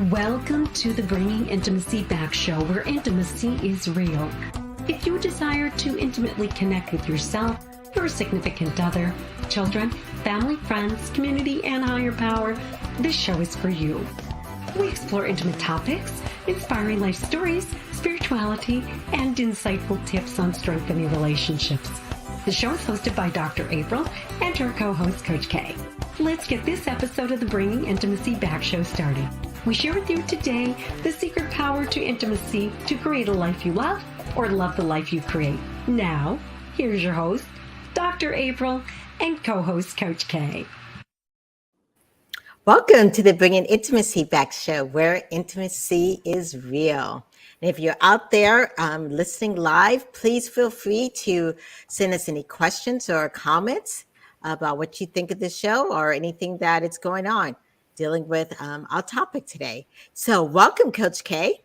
Welcome to the Bringing Intimacy Back show, where intimacy is real. If you desire to intimately connect with yourself, your significant other, children, family, friends, community, and higher power, this show is for you. We explore intimate topics, inspiring life stories, spirituality, and insightful tips on strengthening relationships. The show is hosted by Dr. April and her co-host, Coach K. Let's get this episode of the Bringing Intimacy Back show started. We share with you today the secret power to intimacy to create a life you love or love the life you create. Now, here's your host, Dr. April, and co-host, Coach K. Welcome to the Bringing Intimacy Back show, where intimacy is real. And if you're out there listening live, please feel free to send us any questions or comments about what you think of the show or anything that is going on dealing with our topic today. So welcome, Coach K.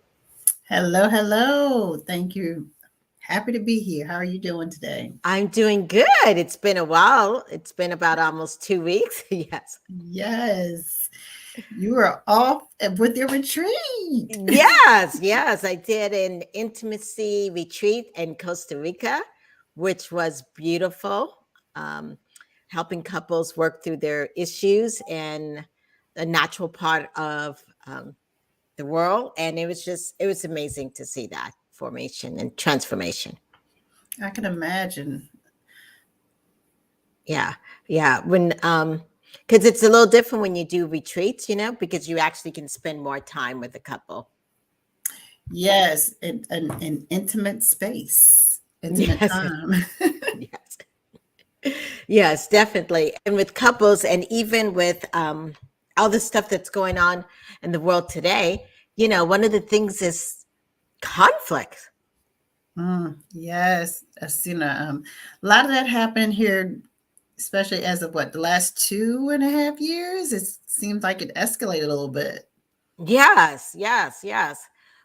Hello, hello. Thank you. Happy to be here. How are you doing today? I'm doing good. It's been a while. It's been about almost 2 weeks. Yes. Yes. You are off with your retreat. Yes, I did an intimacy retreat in Costa Rica, which was beautiful, helping couples work through their issues and a natural part of the world. And it was amazing to see that formation and transformation. I can imagine. Yeah. When, because it's a little different when you do retreats, because you actually can spend more time with the couple. Yes, an intimate space, intimate time. Yes, definitely. And with couples and even with all the stuff that's going on in the world today, one of the things is conflict. Yes, I've seen a lot of that happen here, especially as of the last 2.5 years. It seems like it escalated a little bit. Yes.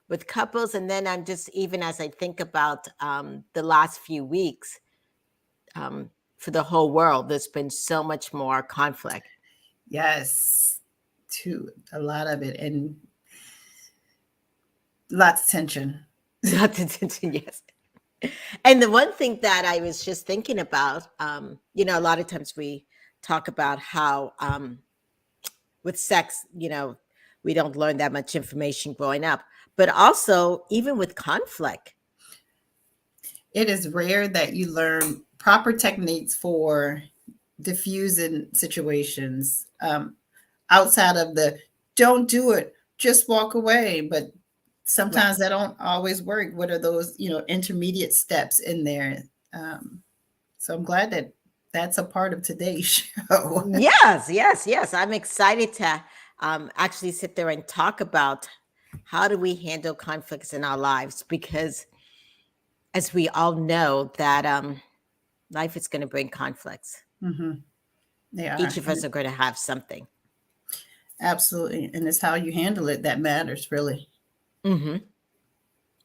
With couples. And then I'm just, even as I think about the last few weeks, for the whole world, there's been so much more conflict. Yes, a lot of it, and lots of tension. Lots of tension, yes. And the one thing that I was just thinking about, a lot of times we talk about how with sex, we don't learn that much information growing up, but also even with conflict. It is rare that you learn proper techniques for diffusing situations outside of the don't do it, just walk away. But sometimes that don't always work. What are those, intermediate steps in there? So I'm glad that that's a part of today's show. Yes. I'm excited to actually sit there and talk about how do we handle conflicts in our lives, because as we all know that life is going to bring conflicts. Mm-hmm. Each of us are going to have something. Absolutely. And it's how you handle it that matters, really. Mm-hmm.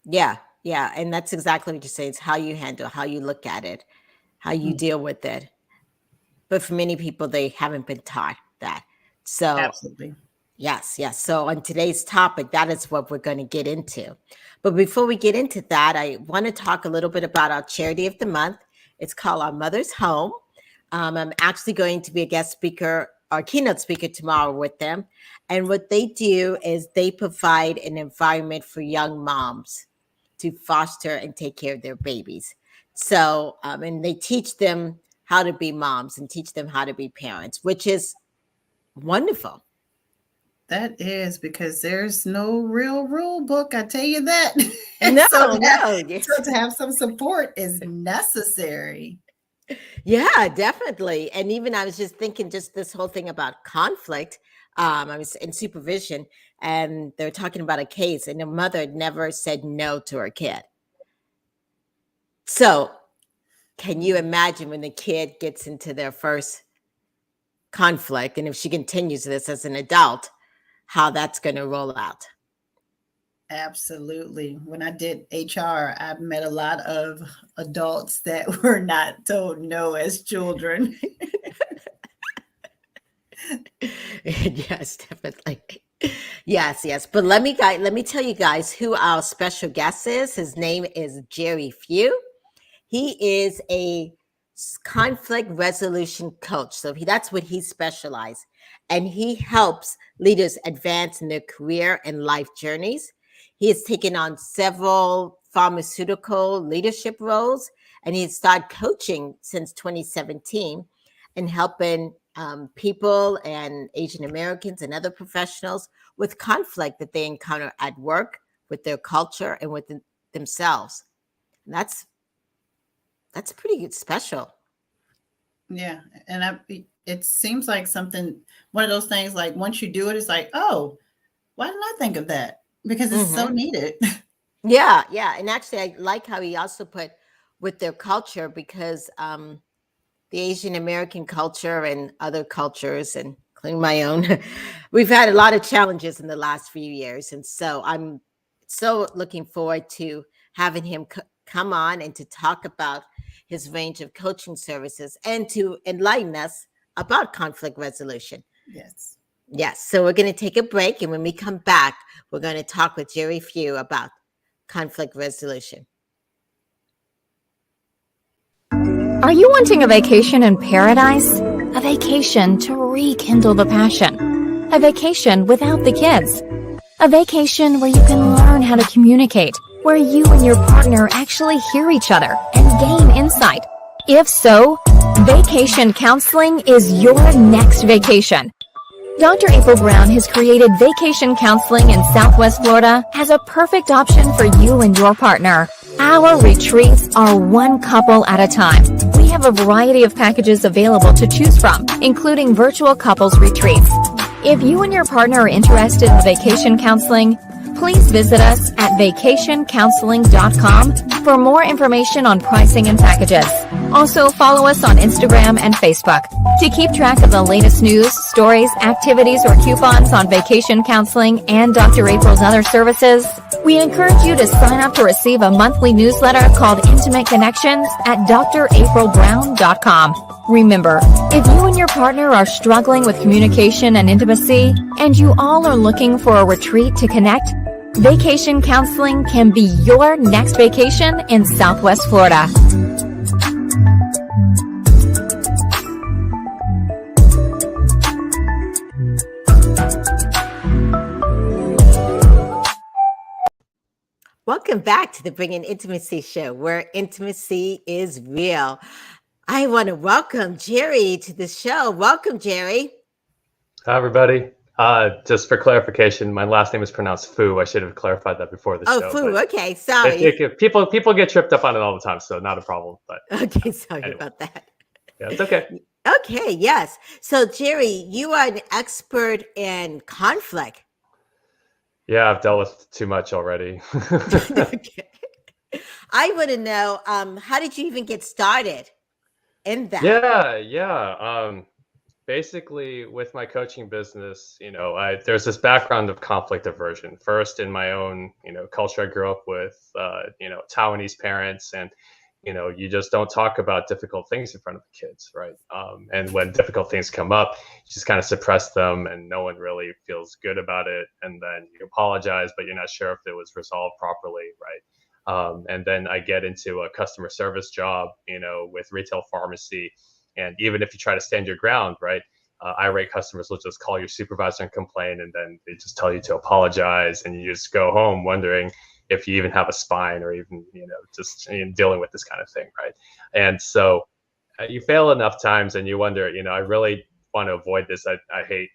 Yeah. And that's exactly what you say. It's how you handle, how you look at it, how you deal with it. But for many people, they haven't been taught that. So absolutely. Yes. So on today's topic, that is what we're going to get into. But before we get into that, I want to talk a little bit about our charity of the month. It's called Our Mother's Home. I'm actually going to be a guest speaker or keynote speaker tomorrow with them. And what they do is they provide an environment for young moms to foster and take care of their babies. So, and they teach them how to be moms and teach them how to be parents, which is wonderful. That is, because there's no real rule book, I tell you that. So to have some support is necessary. Yeah, definitely. And even I was just thinking, just this whole thing about conflict. I was in supervision and they're talking about a case, and the mother never said no to her kid. So can you imagine when the kid gets into their first conflict, and if she continues this as an adult, how that's going to roll out? Absolutely. When I did HR, I met a lot of adults that were not told no as children. Yes, definitely. Yes. But let me tell you guys who our special guest is. His name is Jerry Few. He is a conflict resolution coach. So that's what he specializes. And he helps leaders advance in their career and life journeys. He has taken on several pharmaceutical leadership roles, and he has started coaching since 2017 and helping people and Asian Americans and other professionals with conflict that they encounter at work, with their culture, and with themselves. And that's pretty special. Yeah. And it seems like something, one of those things, like once you do it, it's like, oh, why didn't I think of that? Because it's so needed. Yeah. And actually, I like how he also put with their culture, because the Asian American culture and other cultures, and including my own, we've had a lot of challenges in the last few years. And so I'm so looking forward to having him come on and to talk about his range of coaching services and to enlighten us about conflict resolution. Yes. So we're going to take a break. And when we come back, we're going to talk with Jerry Few about conflict resolution. Are you wanting a vacation in paradise? A vacation to rekindle the passion. A vacation without the kids. A vacation where you can learn how to communicate, where you and your partner actually hear each other and gain insight. If so, vacation counseling is your next vacation. Dr. April Brown has created vacation counseling in Southwest Florida as a perfect option for you and your partner. Our retreats are one couple at a time. We have a variety of packages available to choose from, including virtual couples retreats. If you and your partner are interested in vacation counseling, please visit us at vacationcounseling.com for more information on pricing and packages. Also, follow us on Instagram and Facebook. To keep track of the latest news, stories, activities, or coupons on vacation counseling and Dr. April's other services, we encourage you to sign up to receive a monthly newsletter called Intimate Connections at draprilbrown.com. Remember, if you and your partner are struggling with communication and intimacy, and you all are looking for a retreat to connect, vacation counseling can be your next vacation in Southwest Florida. Welcome back to the Bringing Intimacy Show, where intimacy is real. I want to welcome Jerry to the show. Welcome, Jerry. Hi, everybody. Just for clarification, my last name is pronounced Fu. I should have clarified that before the show. Oh, Fu. Okay, sorry. People get tripped up on it all the time, so not a problem. But okay, sorry about that. Yeah, it's okay. Okay, yes. So, Jerry, you are an expert in conflict. Yeah, I've dealt with too much already. Okay. I want to know, how did you even get started in that? Yeah. Basically, with my coaching business, there's this background of conflict aversion. First, in my own, culture, I grew up with, Taiwanese parents, and you just don't talk about difficult things in front of the kids, right? And when difficult things come up, you just kind of suppress them, and no one really feels good about it. And then you apologize, but you're not sure if it was resolved properly, right? And then I get into a customer service job, with retail pharmacy. And even if you try to stand your ground, right, irate customers will just call your supervisor and complain, and then they just tell you to apologize, and you just go home wondering if you even have a spine, or even, just dealing with this kind of thing, right? And so you fail enough times, and you wonder, I really want to avoid this. I hate,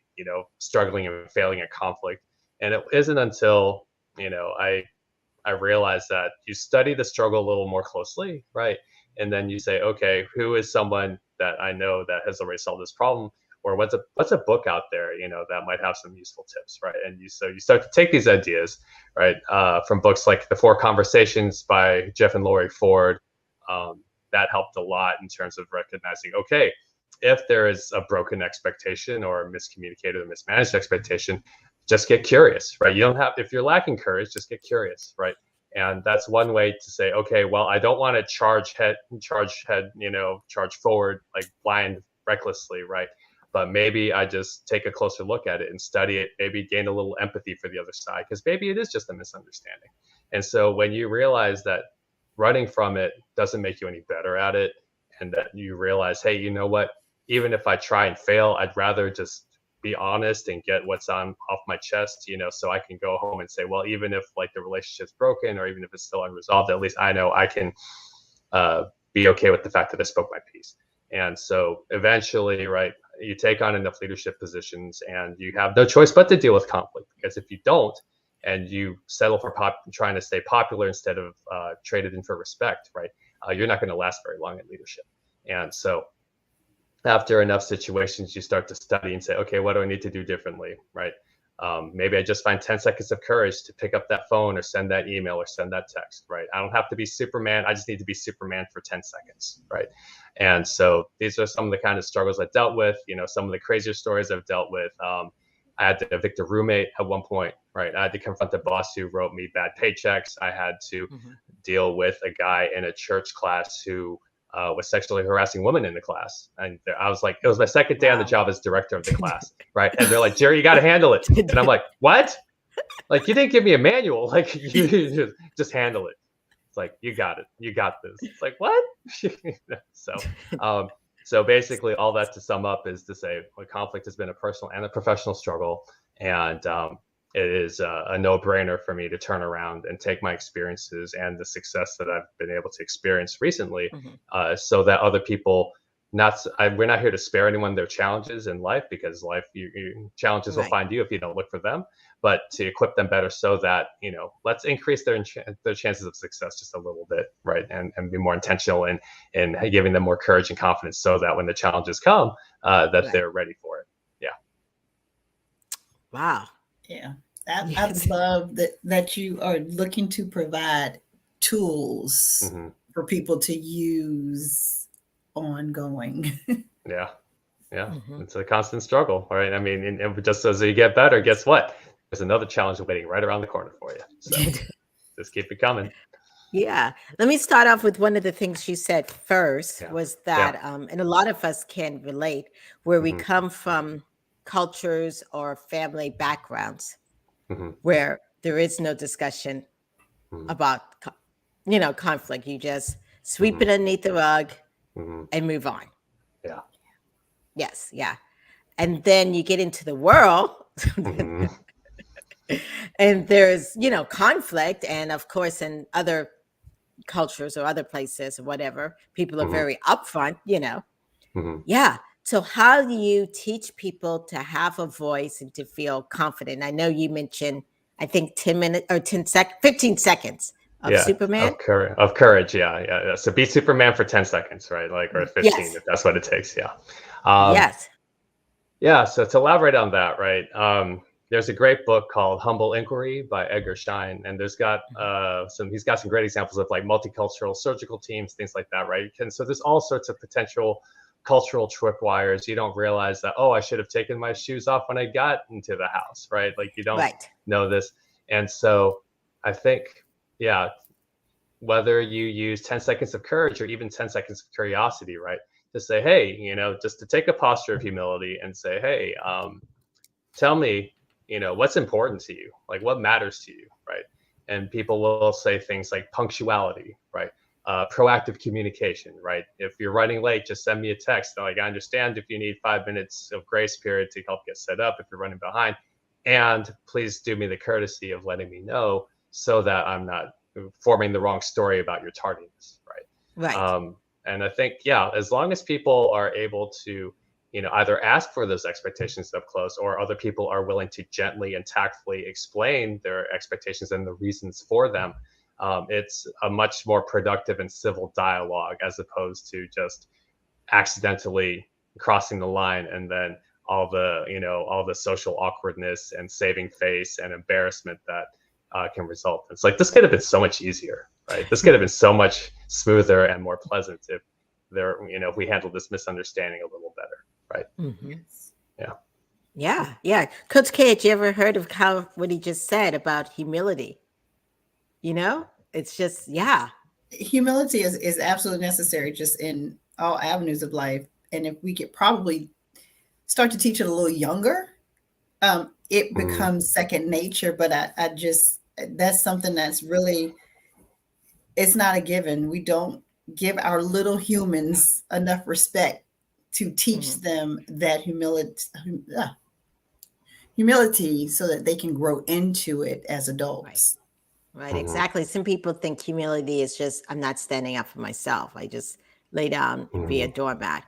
struggling and failing at conflict. And it isn't until, I realized that you study the struggle a little more closely, right? And then you say, okay, who is someone that I know that has already solved this problem? Or what's a book out there, that might have some useful tips, right? And you start to take these ideas, right, from books like The Four Conversations by Jeff and Lori Ford. That helped a lot in terms of recognizing, okay, if there is a broken expectation or a miscommunicated or mismanaged expectation, just get curious, right? You don't have, if you're lacking courage, just get curious, right? And that's one way to say, okay, well, I don't want to charge forward, like blind, recklessly, right? but maybe I just take a closer look at it and study it, maybe gain a little empathy for the other side, because maybe it is just a misunderstanding. And so when you realize that running from it doesn't make you any better at it, and that you realize, hey, you know what, even if I try and fail, I'd rather just be honest and get what's on off my chest, so I can go home and say, well, even if like the relationship's broken or even if it's still unresolved, at least I know I can be okay with the fact that I spoke my piece. And so eventually, right, you take on enough leadership positions and you have no choice but to deal with conflict, because if you don't, and you settle for trying to stay popular instead of traded in for respect, right, you're not going to last very long in leadership. And so after enough situations, you start to study and say, okay, what do I need to do differently, right? Maybe I just find 10 seconds of courage to pick up that phone or send that email or send that text, right? I don't have to be Superman. I just need to be Superman for 10 seconds, right? And so these are some of the kind of struggles I dealt with, some of the crazier stories I've dealt with. I had to evict a roommate at one point, right? I had to confront the boss who wrote me bad paychecks. I had to deal with a guy in a church class who was sexually harassing women in the class. And I was like, it was my second day on the job as director of the class, right? And they're like, Jerry, you got to handle it. And I'm like, what? Like, you didn't give me a manual. Like, you just handle it. It's like, you got it. You got this. It's like, what? So basically all that to sum up is to say, conflict has been a personal and a professional struggle. And it is a no-brainer for me to turn around and take my experiences and the success that I've been able to experience recently, so that other people, we're not here to spare anyone their challenges in life, because life, challenges will find you if you don't look for them, but to equip them better so that, let's increase their chances of success just a little bit, right? And be more intentional in giving them more courage and confidence so that when the challenges come, that they're ready for it. Yeah. Wow. Yeah. I love that you are looking to provide tools for people to use ongoing. Yeah. It's a constant struggle, right? I mean, and just as you get better, guess what? There's another challenge waiting right around the corner for you. So just keep it coming. Yeah. Let me start off with one of the things you said first was that, and a lot of us can relate, where we come from cultures or family backgrounds where there is no discussion about, conflict. You just sweep it underneath the rug and move on. Yeah. Yes. Yeah. And then you get into the world and there's, conflict. And of course, in other cultures or other places or whatever, people are very upfront, Yeah. So how do you teach people to have a voice and to feel confident? I know you mentioned, I think 15 seconds of Superman. Of courage. Yeah. So be Superman for 10 seconds, right? Like, or 15, if that's what it takes. Yeah. Yes. Yeah. So to elaborate on that, right? There's a great book called Humble Inquiry by Edgar Schein, and he's got some great examples of like multicultural surgical teams, things like that, right? And so there's all sorts of potential cultural tripwires. You don't realize that, I should have taken my shoes off when I got into the house, right? Like, you don't know this. And so I think, whether you use 10 seconds of courage or even 10 seconds of curiosity, right? To say, hey, just to take a posture of humility and say, hey, tell me, what's important to you? Like, what matters to you, right? And people will say things like punctuality, right? Proactive communication, right? If you're running late, just send me a text. Like, I understand if you need 5 minutes of grace period to help get set up if you're running behind. And please do me the courtesy of letting me know so that I'm not forming the wrong story about your tardiness, right? Right. And I think, as long as people are able to, either ask for those expectations up close, or other people are willing to gently and tactfully explain their expectations and the reasons for them, it's a much more productive and civil dialogue, as opposed to just accidentally crossing the line and then all the social awkwardness and saving face and embarrassment that can result. It's like, this could have been so much easier, right? This could have been so much smoother and more pleasant if if we handled this misunderstanding a little better, right? Yeah. Coach K, had you ever heard of what he just said about humility? It's just, Humility is absolutely necessary just in all avenues of life. And if we could probably start to teach it a little younger, it becomes second nature. But I just, that's something that's really, it's not a given. We don't give our little humans enough respect to teach them that humility so that they can grow into it as adults. Right, exactly. Some people think humility is just, I'm not standing up for myself. I just lay down and be a doormat.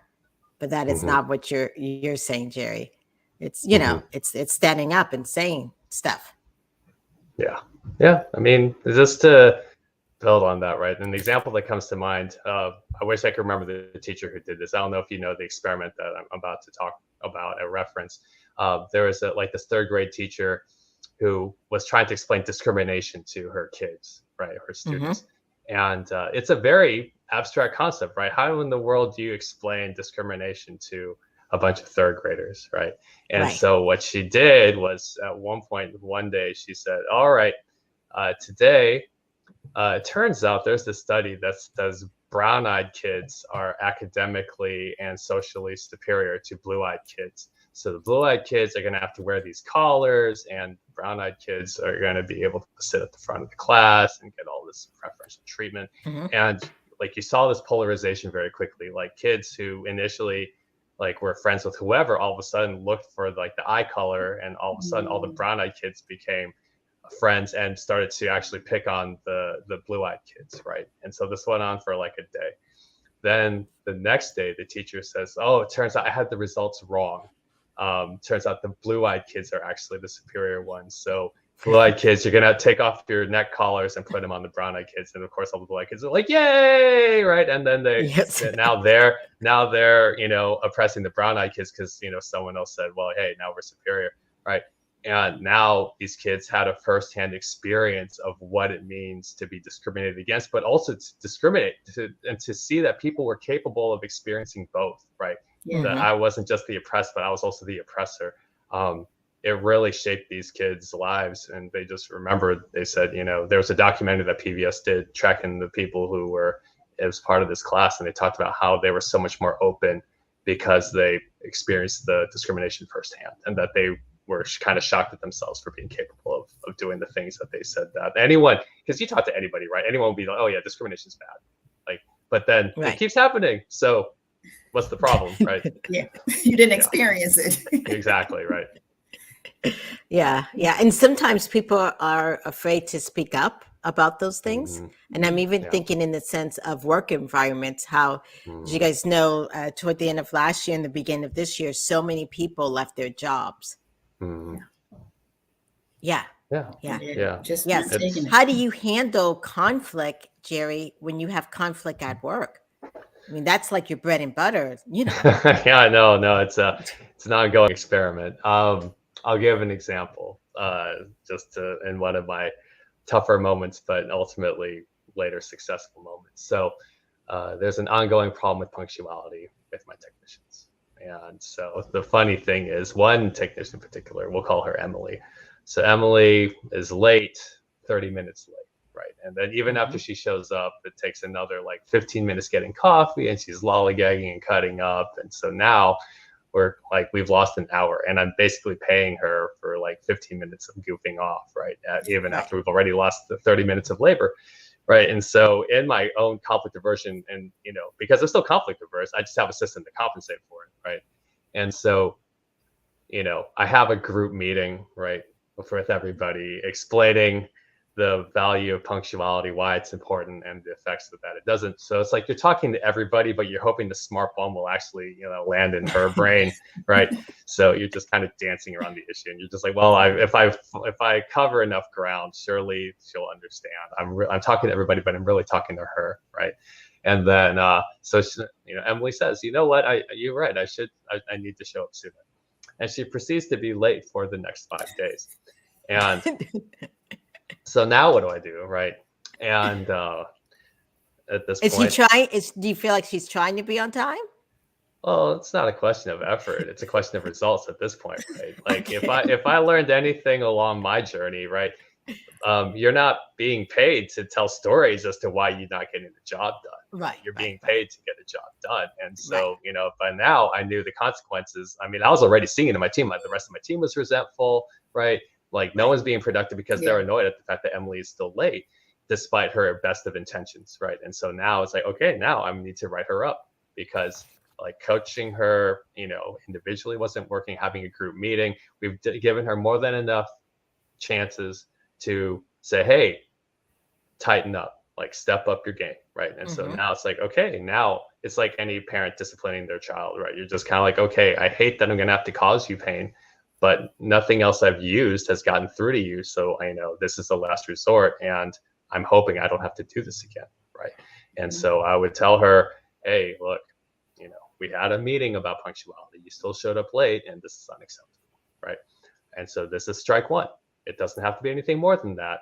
But that is not what you're saying, Jerry. It's, you know, it's standing up and saying stuff. Yeah. I mean, just to build on that, right? And the example that comes to mind, I wish I could remember the teacher who did this. I don't know if you know the experiment that I'm about to talk about, a reference. There was like this third grade teacher who was trying to explain discrimination to her kids, right, her students. And it's a very abstract concept, right? How in the world do you explain discrimination to a bunch of third graders, right? And so what she did was, at one day, she said, all right, today, it turns out there's this study that says brown-eyed kids are academically and socially superior to blue-eyed kids. So the blue-eyed kids are going to have to wear these collars, and brown-eyed kids are going to be able to sit at the front of the class and get all this preferential treatment. And like, you saw this polarization very quickly. Like, kids who initially like were friends with whoever, all of a sudden looked for like the eye color, and all of a sudden all the brown-eyed kids became friends and started to actually pick on the blue-eyed kids, right? And so this went on for like a day. Then the next day, the teacher says, oh, it turns out I had the results wrong. Turns out the blue-eyed kids are actually the superior ones. So blue-eyed kids, you're gonna take off your neck collars and put them on the brown-eyed kids, and of course all the blue-eyed kids are like, yay, right? And then they now they're you know, oppressing the brown-eyed kids because, you know, someone else said, well, hey, now we're superior, right? And now these kids had a firsthand experience of what it means to be discriminated against, but also to discriminate, and to see that people were capable of experiencing both, right? That I wasn't just the oppressed, but I was also the oppressor. It really shaped these kids' lives. And they just remembered, they said, you know, there was a documentary that PBS did tracking the people who were as part of this class. And they talked about how they were so much more open because they experienced the discrimination firsthand, and that they were kind of shocked at themselves for being capable of doing the things that they said that anyone, because you talk to anybody, right? Anyone will be like, oh yeah, discrimination's bad. Like, but then it keeps happening. So what's the problem, right? You didn't experience it. Exactly, right. Yeah. And sometimes people are afraid to speak up about those things. And I'm even thinking in the sense of work environments, how, as you guys know, toward the end of last year and the beginning of this year, so many people left their jobs. Just How do you handle conflict, Jerry, when you have conflict at work? I mean, that's like your bread and butter, you know. No, it's an ongoing experiment. I'll give an example, in one of my tougher moments, but ultimately later successful moments. So there's an ongoing problem with punctuality with my technicians. And so the funny thing is, one technician in particular, we'll call her Emily. So Emily is late, 30 minutes late, right? And then even after she shows up, it takes another like 15 minutes getting coffee, and she's lollygagging and cutting up. And so now we've lost an hour, and I'm basically paying her for like 15 minutes of goofing off, right? Even after we've already lost the 30 minutes of labor. Right. And so in my own conflict aversion, and, you know, because I'm still conflict averse, I just have a system to compensate for it. Right. And so, you know, I have a group meeting, right, with everybody explaining the value of punctuality, why it's important, and the effects that it doesn't. So it's like you're talking to everybody, but you're hoping the smart bomb will actually, you know, land in her brain, right? So you're just kind of dancing around the issue, and you're just like, well, if I cover enough ground, surely she'll understand. I'm talking to everybody, but I'm really talking to her, right? And then so she, you know, Emily says, you know what, you're right. I need to show up sooner, and she proceeds to be late for the next 5 days, and. So now what do I do, right? And at this point, is she trying? Do you feel like she's trying to be on time? Well, it's not a question of effort; it's a question of results at this point, right? Like if I learned anything along my journey, right, you're not being paid to tell stories as to why you're not getting the job done, Right. You're being Right. paid to get a job done. And so, you know, by now I knew the consequences. I mean, I was already seeing it in my team. Like the rest of my team was resentful, right? Like no one's being productive because they're annoyed at the fact that Emily is still late, despite her best of intentions, right? And so now it's like, okay, now I need to write her up because like coaching her, you know, individually wasn't working. Having a group meeting, we've given her more than enough chances to say, hey, tighten up, like step up your game, right? And so now it's like, okay, now it's like any parent disciplining their child, right? You're just kind of like, okay, I hate that I'm gonna have to cause you pain, but nothing else I've used has gotten through to you, so I know this is the last resort, and I'm hoping I don't have to do this again, right? And so I would tell her, hey, look, you know, we had a meeting about punctuality, you still showed up late, and this is unacceptable, right? And so this is strike one. It doesn't have to be anything more than that,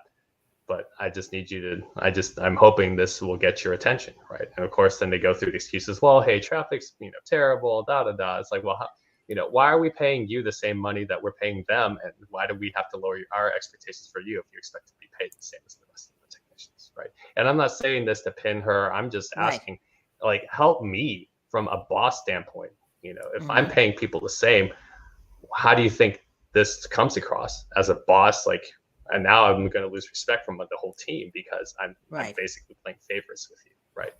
but I just need you to, I'm hoping this will get your attention, right? And of course, then they go through the excuses. Well, hey, traffic's, you know, terrible, da, da, da. It's like, well, how, you know, why are we paying you the same money that we're paying them? And why do we have to lower our expectations for you if you expect to be paid the same as the rest of the technicians, right? And I'm not saying this to pin her. I'm just asking, like, help me from a boss standpoint. You know, if I'm paying people the same, how do you think this comes across as a boss? Like, and now I'm going to lose respect from the whole team because I'm basically playing favorites with you, right?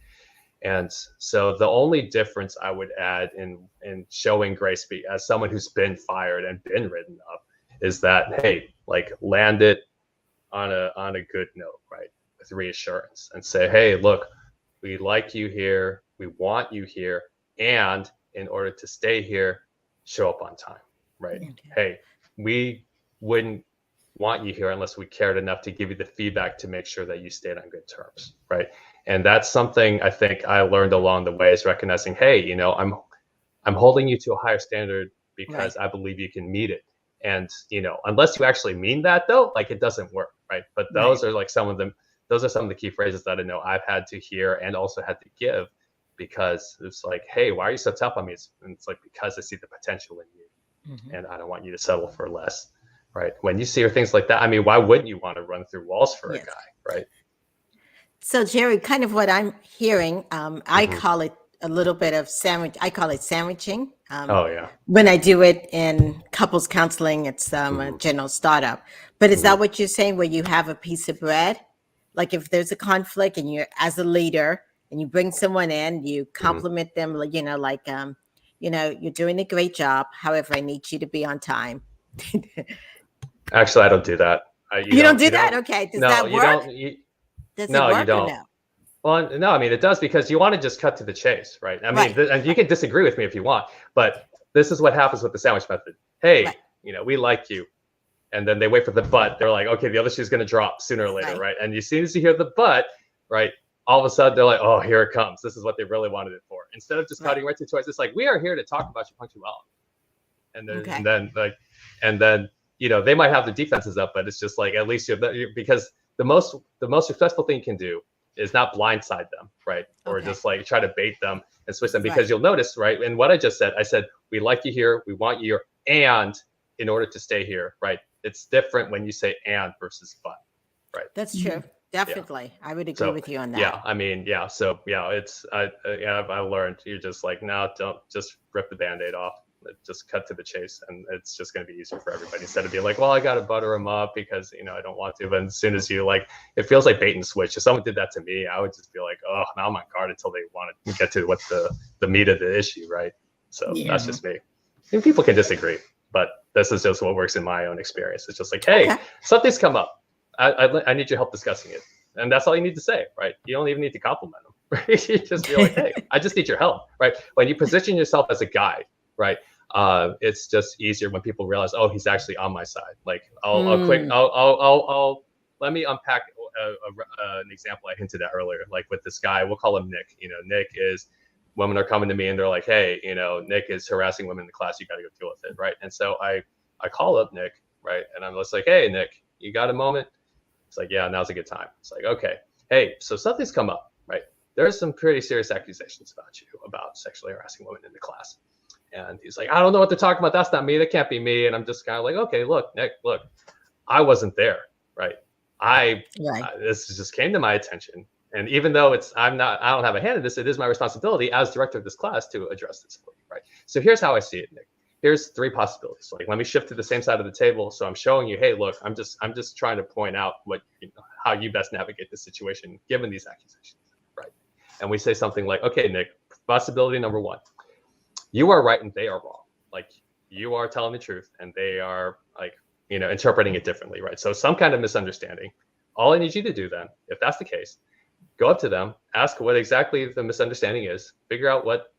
And so the only difference I would add in showing grace, as someone who's been fired and been written up, is that, hey, like land it on a good note, right? With reassurance and say, hey, look, we like you here, we want you here, and in order to stay here, show up on time, right? Hey, we wouldn't want you here unless we cared enough to give you the feedback to make sure that you stayed on good terms, right? And that's something I think I learned along the way, is recognizing, hey, you know, I'm holding you to a higher standard because I believe you can meet it. And, you know, unless you actually mean that though, like it doesn't work, right? But those are like some of the key phrases that I know I've had to hear and also had to give, because it's like, hey, why are you so tough on me? And it's like, because I see the potential in you and I don't want you to settle for less. Right. When you see things like that, I mean, why wouldn't you want to run through walls for a guy? Right. So, Jerry, kind of what I'm hearing, I call it a little bit of sandwich. I call it sandwiching. When I do it in couples counseling, it's a general startup. But is that what you're saying, where you have a piece of bread? Like if there's a conflict and you're, as a leader, and you bring someone in, you compliment them, you know, like, you know, you're doing a great job. However, I need you to be on time. Actually, I don't do that. You don't do that? Okay. Does that work? Does it work? You don't. No? Well, no, I mean, it does, because you want to just cut to the chase, right? I mean, and you can disagree with me if you want, but this is what happens with the sandwich method. Hey, you know, we like you. And then they wait for the but. They're like, okay, the other shoe's going to drop sooner or later, right? And as soon as you hear the but, right, all of a sudden they're like, oh, here it comes. This is what they really wanted it for. Instead of just cutting right to the choice, it's like, we are here to talk about your punctuality. And then, you know, they might have the defenses up, but it's just like, at least because the most successful thing you can do is not blindside them, right? Or just like try to bait them and switch them, because you'll notice, right? And what I just said, I said, we like you here, we want you here, and in order to stay here, right? It's different when you say and versus but, right? That's true. Definitely. I would agree with you on that. Yeah. I mean, yeah. So yeah, it's, I learned, you're just like, no, don't just rip the Band-Aid off. Just cut to the chase, and it's just going to be easier for everybody, instead of being like, well, I got to butter them up because, you know, I don't want to. But as soon as you like, it feels like bait and switch. If someone did that to me, I would just be like, oh, now I'm on guard until they want to get to what the meat of the issue, right? So that's just me. And people can disagree, but this is just what works in my own experience. It's just like, hey, something's come up. I need your help discussing it. And that's all you need to say, right? You don't even need to compliment them, right? You just be like, hey, I just need your help, right? When you position yourself as a guide, right? It's just easier when people realize, oh, he's actually on my side. Like, I'll let me unpack an example I hinted at earlier. Like with this guy, we'll call him Nick. You know, Nick is, women are coming to me and they're like, hey, you know, Nick is harassing women in the class. You got to go deal with it, right? And so I call up Nick, right? And I'm just like, hey, Nick, you got a moment? It's like, yeah, now's a good time. It's like, okay, hey, so something's come up, right? There's some pretty serious accusations about you about sexually harassing women in the class. And he's like, I don't know what they're talking about. That's not me. That can't be me. And I'm just kind of like, okay, look, Nick, look, I wasn't there, right? This just came to my attention. And even though I don't have a hand in this, it is my responsibility as director of this class to address this, right? So here's how I see it, Nick. Here's 3 possibilities. Like, let me shift to the same side of the table. So I'm showing you, hey, look, I'm just trying to point out how you best navigate this situation given these accusations, right? And we say something like, okay, Nick, possibility number 1, you are right and they are wrong. Like, you are telling the truth and they are like, interpreting it differently, right? So some kind of misunderstanding. All I need you to do then, if that's the case, go up to them, ask what exactly the misunderstanding is, figure out what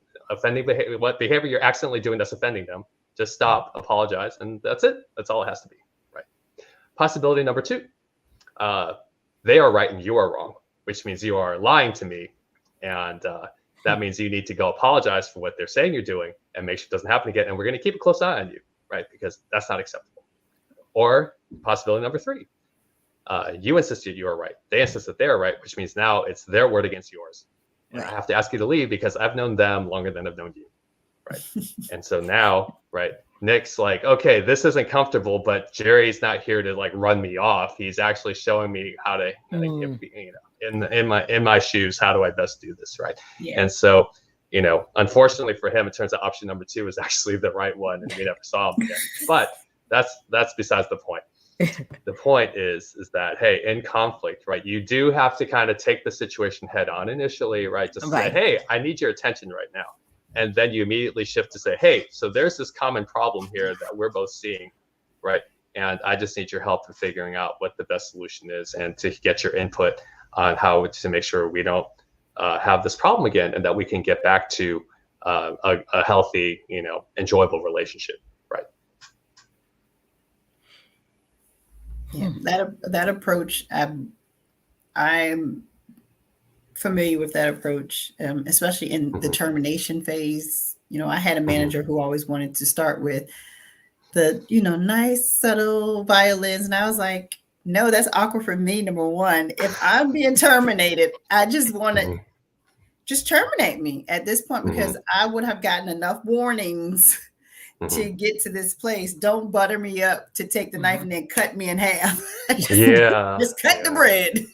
behavior you're accidentally doing that's offending them. Just stop, apologize, and that's it. That's all it has to be, right? Possibility number 2, they are right and you are wrong, which means you are lying to me, and that means you need to go apologize for what they're saying you're doing and make sure it doesn't happen again. And we're going to keep a close eye on you, right? Because that's not acceptable. Or possibility number 3, you insisted you are right. They insist that they are right, which means now it's their word against yours. And I have to ask you to leave because I've known them longer than I've known you, right? And so now, right, Nick's like, okay, this isn't comfortable, but Jerry's not here to like run me off. He's actually showing me how to, in my shoes, how do I best do this, right? Yeah. And so, unfortunately for him, it turns out option number 2 is actually the right one, and we never saw him again. But that's besides the point. The point is that, hey, in conflict, right, you do have to kind of take the situation head on initially, right? Just say, hey, I need your attention right now. And then you immediately shift to say, hey, so there's this common problem here that we're both seeing, right? And I just need your help in figuring out what the best solution is and to get your input on how to make sure we don't have this problem again and that we can get back to a healthy, enjoyable relationship. Yeah, that approach, I'm familiar with that approach, especially in the termination phase. I had a manager who always wanted to start with the, nice, subtle violins. And I was like, no, that's awkward for me, number 1. If I'm being terminated, I just want to just terminate me at this point because I would have gotten enough warnings to get to this place. Don't butter me up to take the knife and then cut me in half. Just cut the bread.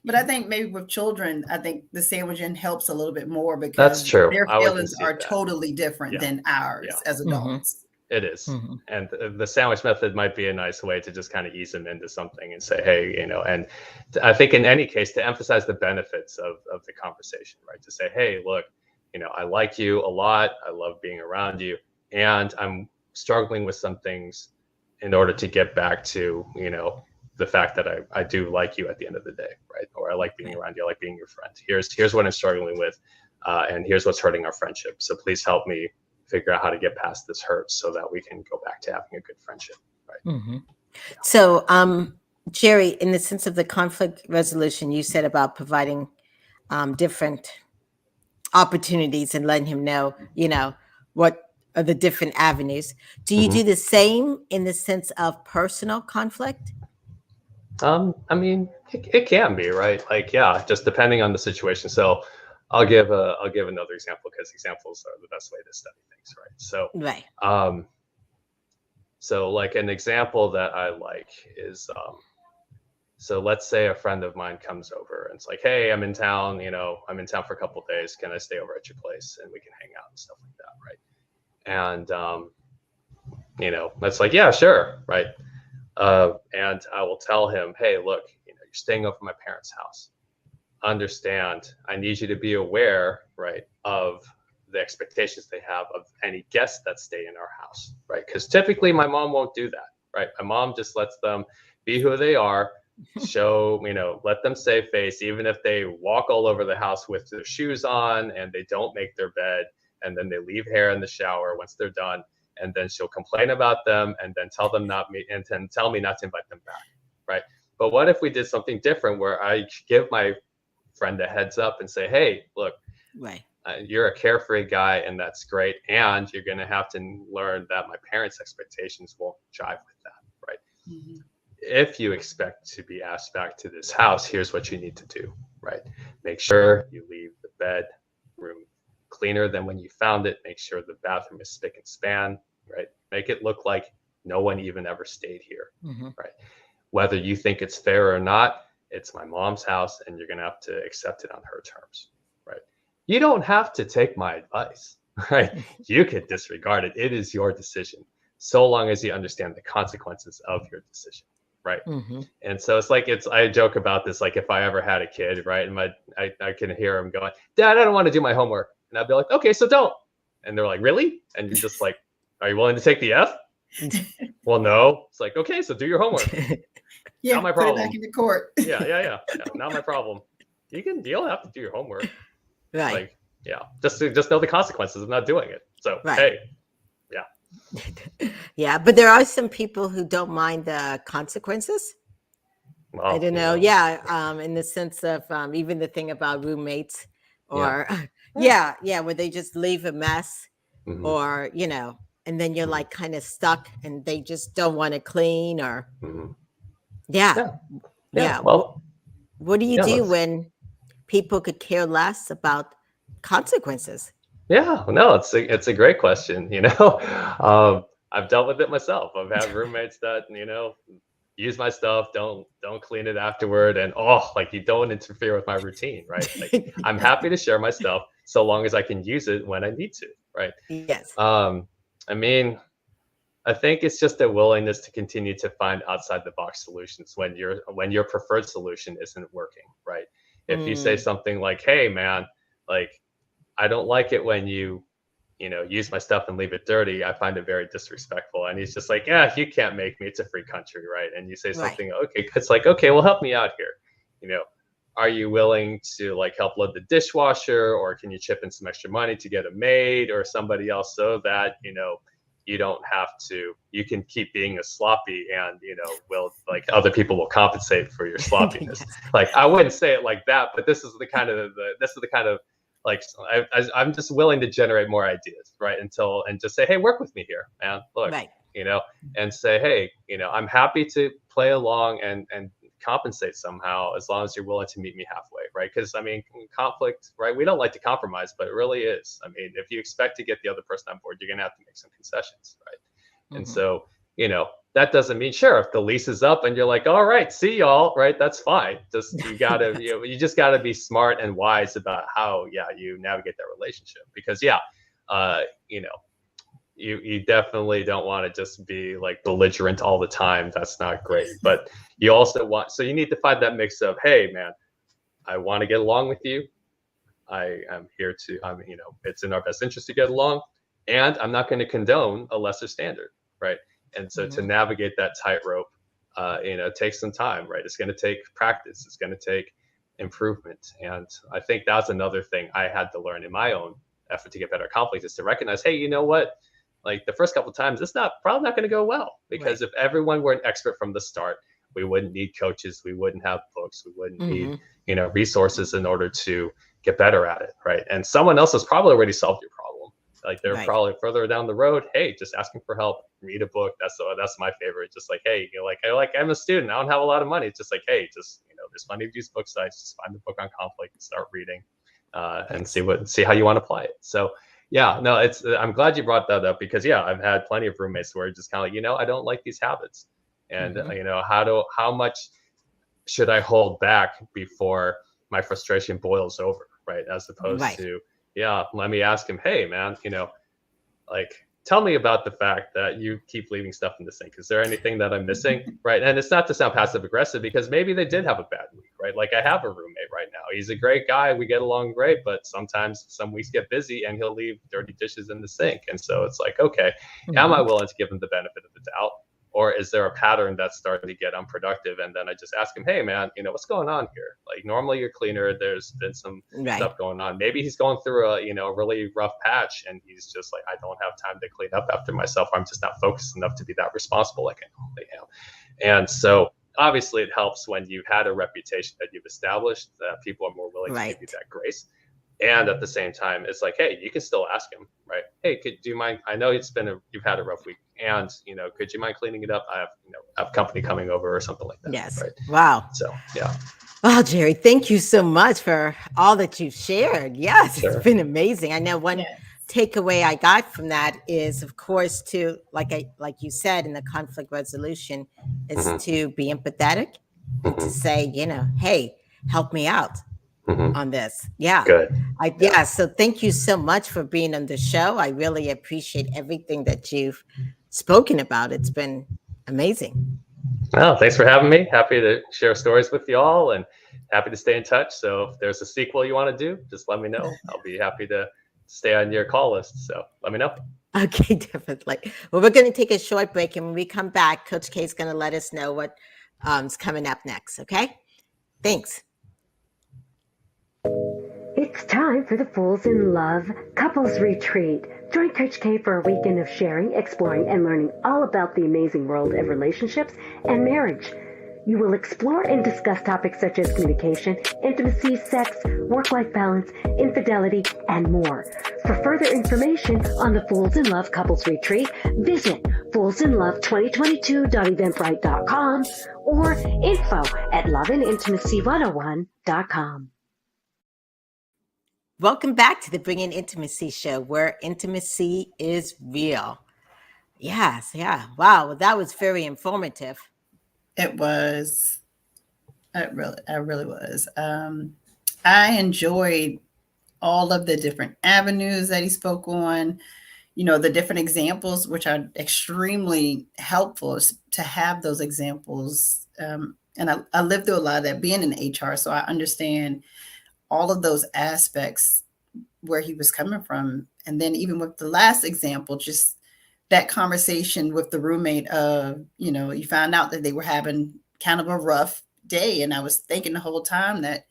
But I think maybe with children, I think the sandwiching helps a little bit more because that's true. Their feelings are totally different than ours as adults. It is. And the sandwich method might be a nice way to just kind of ease them into something and say, hey, and I think in any case to emphasize the benefits of the conversation, right? To say, hey, look, I like you a lot. I love being around you. And I'm struggling with some things in order to get back to, the fact that I do like you at the end of the day, right? Or I like being around you. I like being your friend. Here's what I'm struggling with. And here's what's hurting our friendship. So please help me figure out how to get past this hurt so that we can go back to having a good friendship, right? So, Jerry, in the sense of the conflict resolution, you said about providing different opportunities and letting him know, what are the different avenues. Do you do the same in the sense of personal conflict? I mean, it can be, right? Like, just depending on the situation. So I'll give another example because examples are the best way to study things, right? So, so like an example that I like is, so let's say a friend of mine comes over and it's like, hey, I'm in town, I'm in town for a couple of days. Can I stay over at your place and we can hang out and stuff like that, right? And, that's like, yeah, sure, right? And I will tell him, hey, look, you're staying over at my parents' house. Understand, I need you to be aware, right, of the expectations they have of any guests that stay in our house, right? Because typically my mom won't do that, right? My mom just lets them be who they are, let them save face, even if they walk all over the house with their shoes on and they don't make their bed and then they leave hair in the shower once they're done. And then she'll complain about them and then tell me not to invite them back, right? But what if we did something different where I give my friend a heads up and say, hey, look, you're a carefree guy and that's great. And you're going to have to learn that my parents' expectations won't jive with that, right? If you expect to be asked back to this house, here's what you need to do, right? Make sure you leave the bedroom cleaner than when you found it. Make sure the bathroom is spick and span, right? Make it look like no one even ever stayed here, right? whether you think it's fair or not, it's my mom's house and you're going to have to accept it on her terms, right? You don't have to take my advice, right? You could disregard it. It is your decision, so long as you understand the consequences of your decision, right? Mm-hmm. And so it's like, I joke about this, like if I ever had a kid, right? And I can hear him going, Dad, I don't want to do my homework. And I'd be like, okay, so don't. And they're like, really? And you're just like, are you willing to take the F? Well, no. It's like, okay, so do your homework. Yeah, not my put it problem. back into court. Yeah. Not my problem. You don't have to do your homework. Right. Like, yeah, just know the consequences of not doing it. So, Right. hey, Yeah, but there are some people who don't mind the consequences. well, I don't know. Yeah, in the sense of even the thing about roommates, or yeah, where they just leave a mess, Mhm. or and then you're like kind of stuck, and they just don't want to clean, or Mhm. yeah. Well, What do you yeah, do that's- when people could care less about consequences? yeah, no, it's a great question. I've dealt with it myself. I've had roommates that use my stuff, don't clean it afterward, and like you don't interfere with my routine, right? Like I'm happy to share my stuff so long as I can use it when I need to, right? Yes. I mean, I think it's just a willingness to continue to find outside the box solutions when your preferred solution isn't working, right? If you say something like, "Hey, man, like I don't like it when you use my stuff and leave it dirty. I find it very disrespectful." And he's just like, "Yeah, you can't make me. It's a free country, right?" And you say something, okay, it's like, "Okay, well, help me out here. Are you willing to like help load the dishwasher, or can you chip in some extra money to get a maid or somebody else so that you don't have to, you can keep being a sloppy, and will like other people will compensate for your sloppiness." Yes. Like I wouldn't say it like that, but this is the kind of like I'm just willing to generate more ideas, right? And just say, "Hey, work with me here, man. Look, Right. and say, hey, I'm happy to play along and compensate somehow, as long as you're willing to meet me halfway," right? Because I mean, conflict, right? We don't like to compromise, but it really is. I mean, if you expect to get the other person on board, you're gonna have to make some concessions, right? And so, that doesn't mean, sure, if the lease is up and you're like, "All right, see y'all," right? That's fine. Just you gotta, you just gotta be smart and wise about how, you navigate that relationship, because you definitely don't want to just be like belligerent all the time. That's not great. But you also so you need to find that mix of, "Hey, man, I want to get along with you. I am here to, it's in our best interest to get along, and I'm not going to condone a lesser standard," right? And so to navigate that tightrope, takes some time, right? It's going to take practice. It's going to take improvement. And I think that's another thing I had to learn in my own effort to get better at conflict, is to recognize, hey, you know what? Like the first couple of times, it's probably not going to go well, because if everyone were an expert from the start, we wouldn't need coaches, we wouldn't have books, we wouldn't need, resources in order to get better at it, right? And someone else has probably already solved your problem. Like they're probably further down the road. Hey, just asking for help, read a book. That's my favorite. Just like, hey, I'm a student, I don't have a lot of money. It's just like, hey, just there's plenty of these book sites. Just find the book on conflict and start reading, and see how you want to apply it. So yeah, no, I'm glad you brought that up, because I've had plenty of roommates where it's just kind of like, I don't like these habits, and how much should I hold back before my frustration boils over, right? As opposed to, let me ask him, "Hey, man, like tell me about the fact that you keep leaving stuff in the sink. Is there anything that I'm missing?" Right? And it's not to sound passive aggressive, because maybe they did have a bad week, right? Like I have a roommate right now. He's a great guy. We get along great, but sometimes some weeks get busy and he'll leave dirty dishes in the sink. And so it's like, okay, am I willing to give him the benefit of the doubt? Or is there a pattern that's starting to get unproductive? And then I just ask him, "Hey, man, what's going on here? Like normally you're cleaner. There's been some stuff going on. Maybe he's going through a really rough patch, and he's just like, I don't have time to clean up after myself. I'm just not focused enough to be that responsible like I normally am." And so obviously it helps when you've had a reputation that you've established, that people are more willing to give you that grace. And at the same time, it's like, hey, you can still ask him, right? "Hey, do you mind? I know you've had a rough week, and could you mind cleaning it up? I have company coming over," or something like that. Yes. Right? Wow. So yeah. Well, Jerry, thank you so much for all that you've shared. Yes, It's been amazing. I know one takeaway I got from that is, of course, to like you said in the conflict resolution, is to be empathetic and to say, hey, help me out on this. Yeah. Good. Yeah. So thank you so much for being on the show. I really appreciate everything that you've spoken about. It's been amazing. Well, thanks for having me. Happy to share stories with you all and happy to stay in touch. So if there's a sequel you want to do, just let me know. I'll be happy to stay on your call list. So let me know. Okay, definitely. Well, we're going to take a short break, and when we come back, Coach K is going to let us know what is coming up next. Okay? Thanks. It's time for the Fools in Love Couples Retreat. Join Coach K for a weekend of sharing, exploring, and learning all about the amazing world of relationships and marriage. You will explore and discuss topics such as communication, intimacy, sex, work-life balance, infidelity, and more. For further information on the Fools in Love Couples Retreat, visit foolsinlove2022.eventbrite.com or info@loveandintimacy101.com. Welcome back to the Bringing Intimacy Show, where intimacy is real. Yes, yeah. Wow, well, that was very informative. It was. It really was. I enjoyed all of the different avenues that he spoke on, the different examples, which are extremely helpful to have those examples. And I lived through a lot of that being in HR, so I understand all of those aspects where he was coming from. And then even with the last example, just that conversation with the roommate of, you found out that they were having kind of a rough day. And I was thinking the whole time that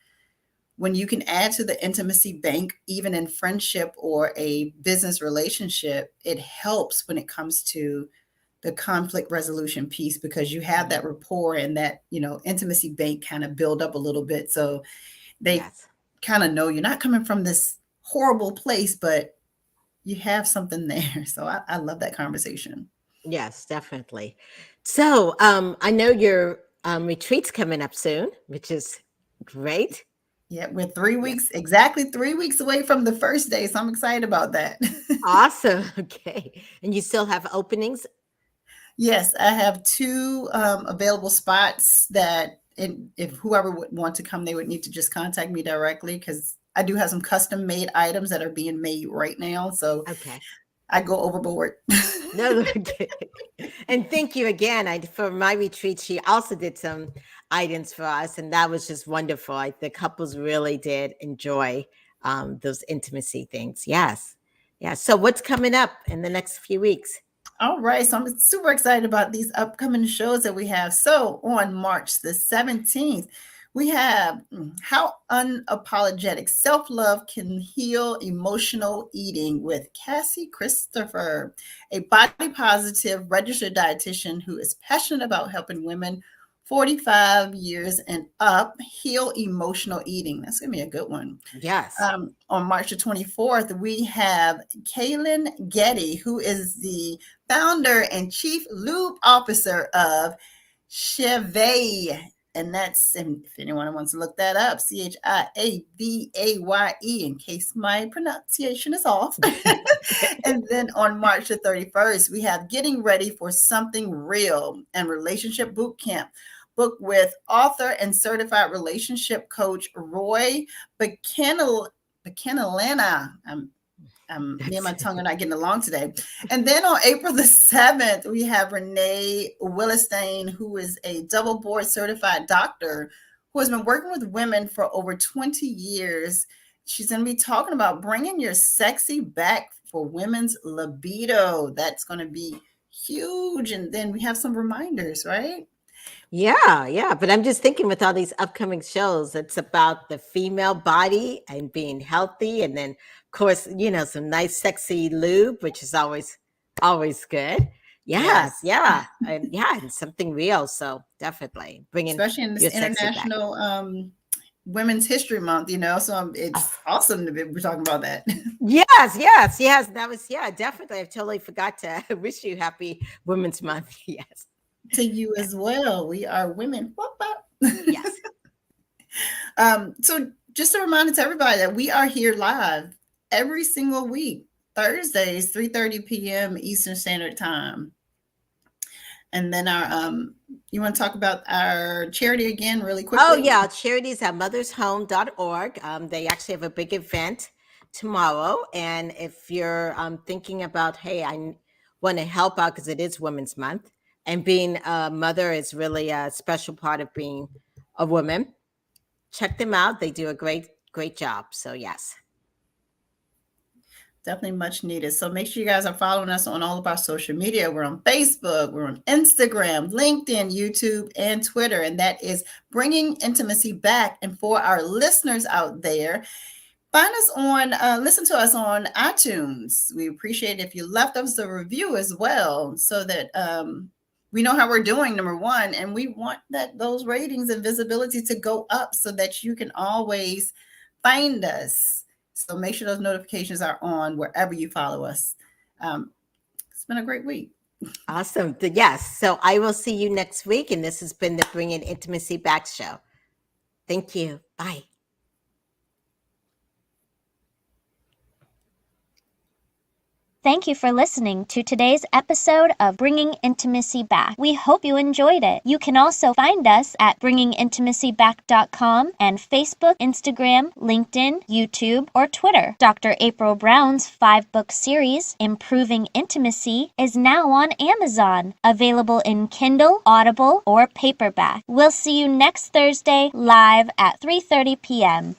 when you can add to the intimacy bank, even in friendship or a business relationship, it helps when it comes to the conflict resolution piece, because you have that rapport and that, intimacy bank kind of build up a little bit. So they kind of know you're not coming from this horrible place, but you have something there. So I love that conversation. Yes, definitely. So I know your retreat's coming up soon, which is great. Yeah, we're 3 weeks, exactly 3 weeks away from the first day. So I'm excited about that. Awesome. Okay. And you still have openings? Yes, I have 2 available spots that if whoever would want to come, they would need to just contact me directly, because I do have some custom made items that are being made right now. So okay, I go overboard. No, okay. And thank you again. For my retreat, she also did some items for us, and that was just wonderful. The couples really did enjoy those intimacy things. Yes. Yeah. So what's coming up in the next few weeks? All right. So I'm super excited about these upcoming shows that we have. So on March the 17th, we have How Unapologetic Self-Love Can Heal Emotional Eating with Cassie Christopher, a body positive registered dietitian who is passionate about helping women 45 years and up heal emotional eating. That's going to be a good one. Yes. On March the 24th, we have Kaylin Getty, who is the founder and chief lube officer of Chevay. And that's, if anyone wants to look that up, Chiabaye, in case my pronunciation is off. And then on March the 31st, we have Getting Ready for Something Real and Relationship Boot Camp, book with author and certified relationship coach Roy Buchanalana. Me and my tongue are not getting along today. And then on April the 7th, we have Renee Willestein, who is a double board certified doctor who has been working with women for over 20 years. She's going to be talking about bringing your sexy back for women's libido. That's going to be huge. And then we have some reminders, right? Yeah. But I'm just thinking, with all these upcoming shows, it's about the female body and being healthy. And then, of course, some nice, sexy lube, which is always good. Yes. And something real. So definitely bringing, especially in this International Women's History Month, so it's awesome to be talking about that. Yes. That was, definitely. I totally forgot to wish you happy Women's Month. Yes. To you as well. We are women. Yes. So just a reminder to everybody that we are here live every single week, Thursdays, 3:30 p.m. Eastern Standard Time. And then our you want to talk about our charity again really quickly? Oh, yeah. Charities at mothershome.org. They actually have a big event tomorrow. And if you're thinking about, hey, I want to help out because it is Women's Month, and being a mother is really a special part of being a woman, check them out. They do a great job. So, yes. Definitely much needed. So make sure you guys are following us on all of our social media. We're on Facebook, we're on Instagram, LinkedIn, YouTube, and Twitter. And that is Bringing Intimacy Back. And for our listeners out there, find us on, listen to us on iTunes. We appreciate if you left us a review as well, so that we know how we're doing, number one. And we want those ratings and visibility to go up so that you can always find us. So make sure those notifications are on wherever you follow us. It's been a great week. Awesome. Yes. So I will see you next week. And this has been the Bringing Intimacy Back show. Thank you. Bye. Thank you for listening to today's episode of Bringing Intimacy Back. We hope you enjoyed it. You can also find us at bringingintimacyback.com and Facebook, Instagram, LinkedIn, YouTube, or Twitter. Dr. April Brown's 5-book series, Improving Intimacy, is now on Amazon, available in Kindle, Audible, or paperback. We'll see you next Thursday live at 3:30 p.m.